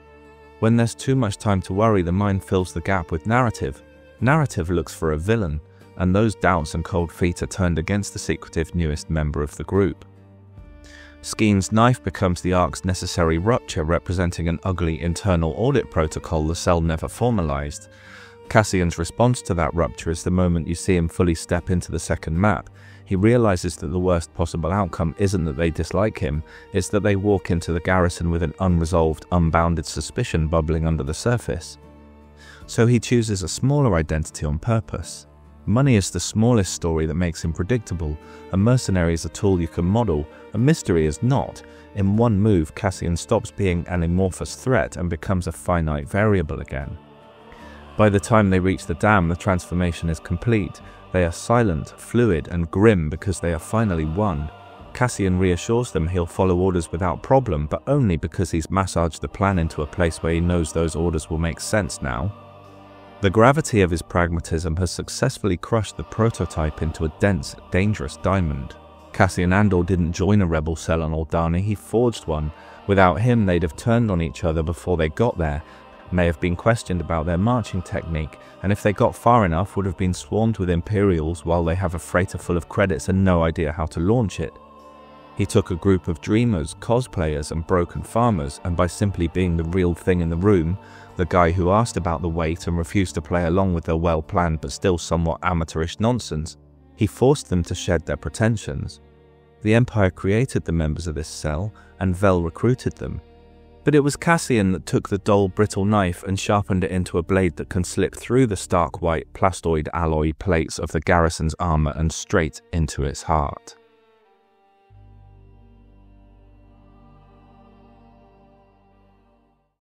When there's too much time to worry, the mind fills the gap with narrative. Narrative looks for a villain, and those doubts and cold feet are turned against the secretive newest member of the group. Skeen's knife becomes the arc's necessary rupture, representing an ugly internal audit protocol the cell never formalized. Cassian's response to that rupture is the moment you see him fully step into the second map. He realizes that the worst possible outcome isn't that they dislike him, it's that they walk into the garrison with an unresolved, unbounded suspicion bubbling under the surface. So he chooses a smaller identity on purpose. Money is the smallest story that makes him predictable. A mercenary is a tool you can model. A mystery is not. In one move, Cassian stops being an amorphous threat and becomes a finite variable again. By the time they reach the dam, the transformation is complete. They are silent, fluid, and grim because they are finally won. Cassian reassures them he'll follow orders without problem, but only because he's massaged the plan into a place where he knows those orders will make sense now. The gravity of his pragmatism has successfully crushed the prototype into a dense, dangerous diamond. Cassian Andor didn't join a rebel cell on Aldhani, he forged one. Without him, they'd have turned on each other before they got there, may have been questioned about their marching technique, and if they got far enough would have been swarmed with Imperials while they have a freighter full of credits and no idea how to launch it. He took a group of dreamers, cosplayers, and broken farmers, and by simply being the real thing in the room, the guy who asked about the weight and refused to play along with their well-planned but still somewhat amateurish nonsense, he forced them to shed their pretensions. The Empire created the members of this cell, and Vel recruited them. But it was Cassian that took the dull, brittle knife and sharpened it into a blade that can slip through the stark white plastoid alloy plates of the garrison's armor and straight into its heart.